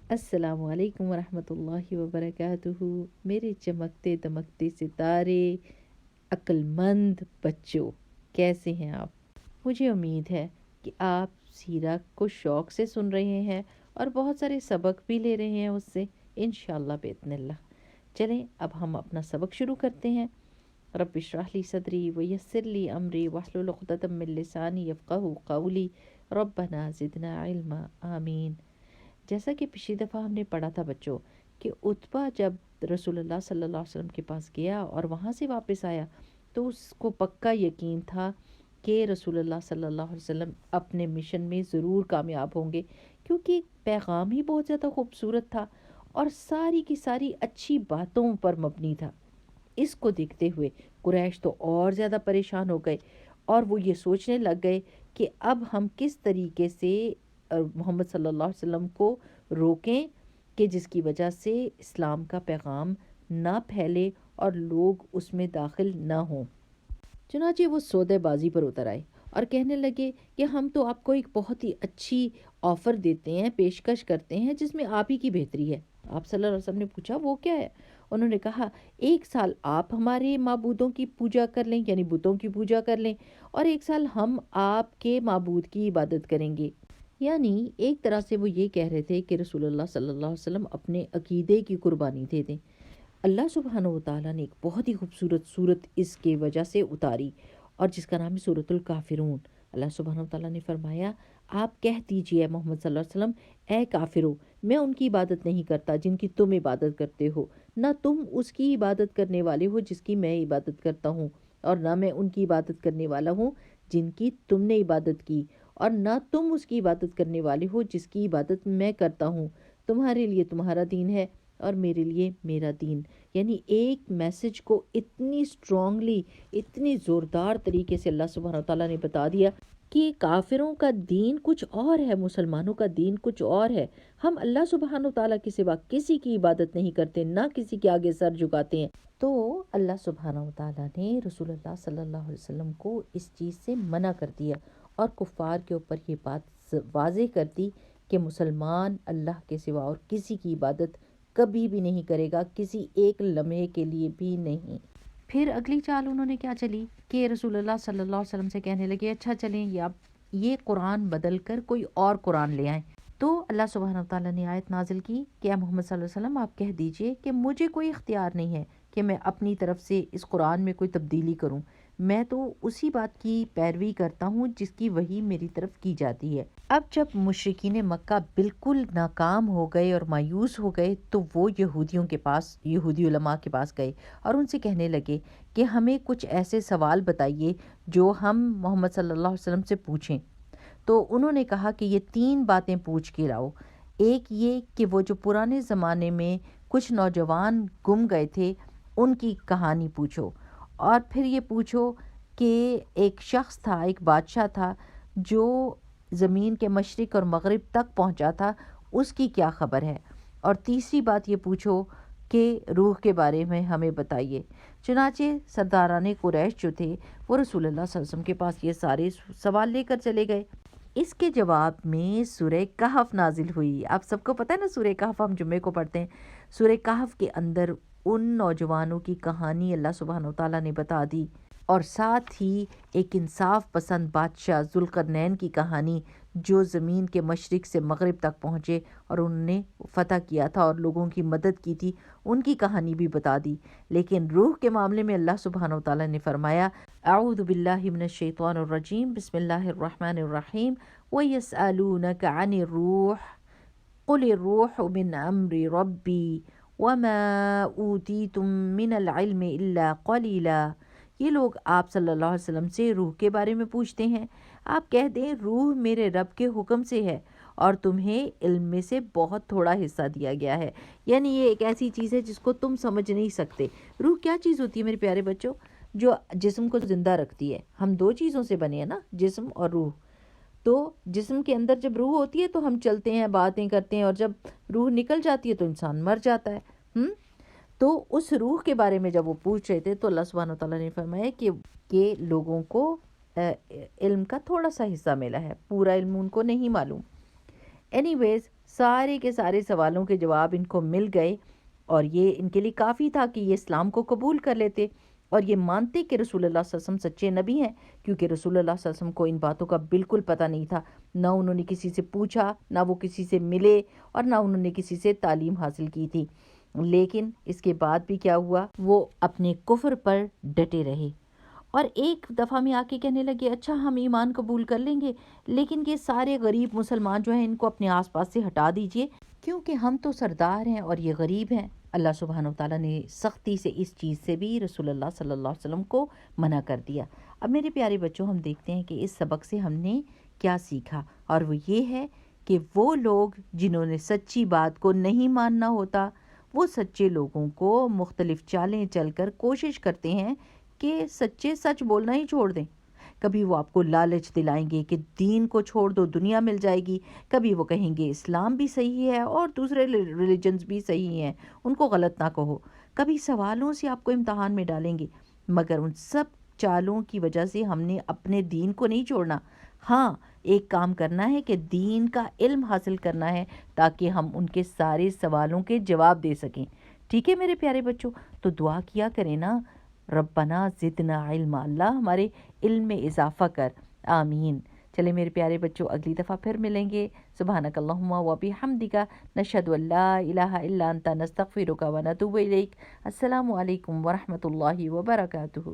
السلام علیکم ورحمۃ اللہ وبرکاتہ۔ میرے چمکتے دمکتے ستارے، عقل مند بچوں، کیسے ہیں آپ؟ مجھے امید ہے کہ آپ سیرہ کو شوق سے سن رہے ہیں اور بہت سارے سبق بھی لے رہے ہیں اس سے، انشاءاللہ باذن اللہ۔ چلیں اب ہم اپنا سبق شروع کرتے ہیں۔ رب اشرح لی صدری ویسر لی امری واحلل عقدۃ من لسانی یفقہوا قولی، ربنا زدنا علما، آمین۔ جیسا کہ پچھلی دفعہ ہم نے پڑھا تھا بچوں کہ عتبہ جب رسول اللہ صلی اللہ علیہ وسلم کے پاس گیا اور وہاں سے واپس آیا تو اس کو پکا یقین تھا کہ رسول اللہ صلی اللہ علیہ وسلم اپنے مشن میں ضرور کامیاب ہوں گے، کیونکہ پیغام ہی بہت زیادہ خوبصورت تھا اور ساری کی ساری اچھی باتوں پر مبنی تھا۔ اس کو دیکھتے ہوئے قریش تو اور زیادہ پریشان ہو گئے اور وہ یہ سوچنے لگ گئے کہ اب ہم کس طریقے سے محمد صلی اللہ علیہ وسلم کو روکیں کہ جس کی وجہ سے اسلام کا پیغام نہ پھیلے اور لوگ اس میں داخل نہ ہوں۔ چنانچہ وہ سودے بازی پر اتر آئے اور کہنے لگے کہ ہم تو آپ کو ایک بہت ہی اچھی آفر دیتے ہیں، پیشکش کرتے ہیں جس میں آپ ہی کی بہتری ہے۔ آپ صلی اللہ علیہ وسلم نے پوچھا وہ کیا ہے؟ انہوں نے کہا 1 سال آپ ہمارے معبودوں کی پوجا کر لیں، یعنی بتوں کی پوجا کر لیں، اور 1 سال ہم آپ کے معبود کی عبادت کریں گے۔ یعنی ایک طرح سے وہ یہ کہہ رہے تھے کہ رسول اللہ صلی اللہ علیہ وسلم اپنے عقیدے کی قربانی دے دیں۔ اللہ سبحانہ و تعالیٰ نے ایک بہت ہی خوبصورت صورت اس کے وجہ سے اتاری اور جس کا نام ہے سورۃ الکافرون۔ اللہ سبحانہ و تعالیٰ نے فرمایا آپ کہہ دیجئے محمد صلی اللہ علیہ وسلم، اے کافرو، میں ان کی عبادت نہیں کرتا جن کی تم عبادت کرتے ہو، نہ تم اس کی عبادت کرنے والے ہو جس کی میں عبادت کرتا ہوں، اور نہ میں ان کی عبادت کرنے والا ہوں جن کی تم نے عبادت کی، اور نہ تم اس کی عبادت کرنے والے ہو جس کی عبادت میں کرتا ہوں۔ تمہارے لیے تمہارا دین ہے اور میرے لیے میرا دین۔ یعنی ایک میسج کو اتنی اسٹرانگلی، اتنی زوردار طریقے سے اللہ سبحانہ وتعالیٰ نے بتا دیا کہ کافروں کا دین کچھ اور ہے، مسلمانوں کا دین کچھ اور ہے۔ ہم اللہ سبحانہ وتعالیٰ کے سوا کسی کی عبادت نہیں کرتے، نہ کسی کے آگے سر جھکاتے ہیں۔ تو اللہ سبحانہ وتعالیٰ نے رسول اللہ صلی اللہ علیہ وسلم کو اس چیز سے منع کر دیا اور کفار کے اوپر یہ بات واضح کر دی کہ مسلمان اللہ کے سوا اور کسی کی عبادت کبھی بھی نہیں کرے گا، کسی ایک لمحے کے لیے بھی نہیں۔ پھر اگلی چال انہوں نے کیا چلی کہ رسول اللہ صلی اللہ علیہ وسلم سے کہنے لگے اچھا چلیں یہ قرآن بدل کر کوئی اور قرآن لے آئیں۔ تو اللہ سبحانہ وتعالیٰ نے آیت نازل کی کہ اے محمد صلی اللہ علیہ وسلم آپ کہہ دیجئے کہ مجھے کوئی اختیار نہیں ہے کہ میں اپنی طرف سے اس قرآن میں کوئی تبدیلی کروں، میں تو اسی بات کی پیروی کرتا ہوں جس کی وحی میری طرف کی جاتی ہے۔ اب جب مشرکین مکہ بالکل ناکام ہو گئے اور مایوس ہو گئے تو وہ یہودیوں کے پاس، یہودی علماء کے پاس گئے اور ان سے کہنے لگے کہ ہمیں کچھ ایسے سوال بتائیے جو ہم محمد صلی اللہ علیہ وسلم سے پوچھیں۔ تو انہوں نے کہا کہ یہ 3 باتیں پوچھ کے لاؤ۔ ایک یہ کہ وہ جو پرانے زمانے میں کچھ نوجوان گم گئے تھے ان کی کہانی پوچھو، اور پھر یہ پوچھو کہ ایک شخص تھا، ایک بادشاہ تھا جو زمین کے مشرق اور مغرب تک پہنچا تھا، اس کی کیا خبر ہے، اور تیسری بات یہ پوچھو کہ روح کے بارے میں ہمیں بتائیے۔ چنانچہ سرداران قریش جو تھے وہ رسول اللہ صلی اللہ علیہ وسلم کے پاس یہ سارے سوال لے کر چلے گئے۔ اس کے جواب میں سورہ کہف نازل ہوئی۔ آپ سب کو پتہ ہے نا سورہ کہف ہم جمعے کو پڑھتے ہیں۔ سورہ کہف کے اندر ان نوجوانوں کی کہانی اللہ سبحانہ وتعالیٰ نے بتا دی، اور ساتھ ہی ایک انصاف پسند بادشاہ ذوالقرنین کی کہانی جو زمین کے مشرق سے مغرب تک پہنچے اور انہوں نے فتح کیا تھا اور لوگوں کی مدد کی تھی، ان کی کہانی بھی بتا دی۔ لیکن روح کے معاملے میں اللہ سبحانہ وتعالیٰ نے فرمایا اعوذ باللہ من الشیطان الرجیم بسم اللہ الرحمن الرحیم وَيَسْأَلُونَكَ عَنِ الرُّوحِ قُلِ الرُّوحُ مِنْ أَمْرِ رَبِّي وَمَا أُوتِيتُم مِّنَ الْعِلْمِ إِلَّا قَلِيلًا۔ یہ لوگ آپ صلی اللہ علیہ وسلم سے روح کے بارے میں پوچھتے ہیں، آپ کہہ دیں روح میرے رب کے حکم سے ہے اور تمہیں علم میں سے بہت تھوڑا حصہ دیا گیا ہے۔ یعنی یہ ایک ایسی چیز ہے جس کو تم سمجھ نہیں سکتے۔ روح کیا چیز ہوتی ہے میرے پیارے بچوں؟ جو جسم کو زندہ رکھتی ہے۔ ہم 2 چیزوں سے بنے ہیں نا، جسم اور روح۔ تو جسم کے اندر جب روح ہوتی ہے تو ہم چلتے ہیں، باتیں کرتے ہیں، اور جب روح نکل جاتی ہے تو انسان مر جاتا ہے۔ تو اس روح کے بارے میں جب وہ پوچھ رہے تھے تو اللہ سبحانہ وتعالیٰ نے فرمایا کہ لوگوں کو علم کا تھوڑا سا حصہ ملا ہے، پورا علم ان کو نہیں معلوم۔ اینی ویز سارے کے سارے سوالوں کے جواب ان کو مل گئے، اور یہ ان کے لیے کافی تھا کہ یہ اسلام کو قبول کر لیتے اور یہ مانتے کہ رسول اللہ صلی اللہ علیہ وسلم سچے نبی ہیں، کیونکہ رسول اللہ صلی اللہ علیہ وسلم کو ان باتوں کا بالکل پتہ نہیں تھا، نہ انہوں نے کسی سے پوچھا، نہ وہ کسی سے ملے، اور نہ انہوں نے کسی سے تعلیم حاصل کی تھی۔ لیکن اس کے بعد بھی کیا ہوا، وہ اپنے کفر پر ڈٹے رہے، اور ایک دفعہ میں آ کے کہنے لگے اچھا ہم ایمان قبول کر لیں گے، لیکن یہ سارے غریب مسلمان جو ہیں ان کو اپنے آس پاس سے ہٹا دیجئے، کیونکہ ہم تو سردار ہیں اور یہ غریب ہیں۔ اللہ سبحانہ وتعالیٰ نے سختی سے اس چیز سے بھی رسول اللہ صلی اللہ علیہ وسلم کو منع کر دیا۔ اب میرے پیارے بچوں، ہم دیکھتے ہیں کہ اس سبق سے ہم نے کیا سیکھا، اور وہ یہ ہے کہ وہ لوگ جنہوں نے سچی بات کو نہیں ماننا ہوتا، وہ سچے لوگوں کو مختلف چالیں چل کر کوشش کرتے ہیں کہ سچے سچ بولنا ہی چھوڑ دیں۔ کبھی وہ آپ کو لالچ دلائیں گے کہ دین کو چھوڑ دو دنیا مل جائے گی، کبھی وہ کہیں گے اسلام بھی صحیح ہے اور دوسرے ریلیجنز بھی صحیح ہیں، ان کو غلط نہ کہو، کبھی سوالوں سے آپ کو امتحان میں ڈالیں گے، مگر ان سب چالوں کی وجہ سے ہم نے اپنے دین کو نہیں چھوڑنا۔ ہاں، ایک کام کرنا ہے کہ دین کا علم حاصل کرنا ہے تاکہ ہم ان کے سارے سوالوں کے جواب دے سکیں۔ ٹھیک ہے میرے پیارے بچوں، تو دعا کیا کریں نا، ربنا زدنا علم، اللہ ہمارے علم میں اضافہ کر، آمین۔ چلے میرے پیارے بچوں، اگلی دفعہ پھر ملیں گے۔ سبحانک اللہم و بحمدک، نشہد ان لا الہ الا انت، نستغفرک و نتوب الیک۔ السلام علیکم ورحمۃ اللہ وبرکاتہ۔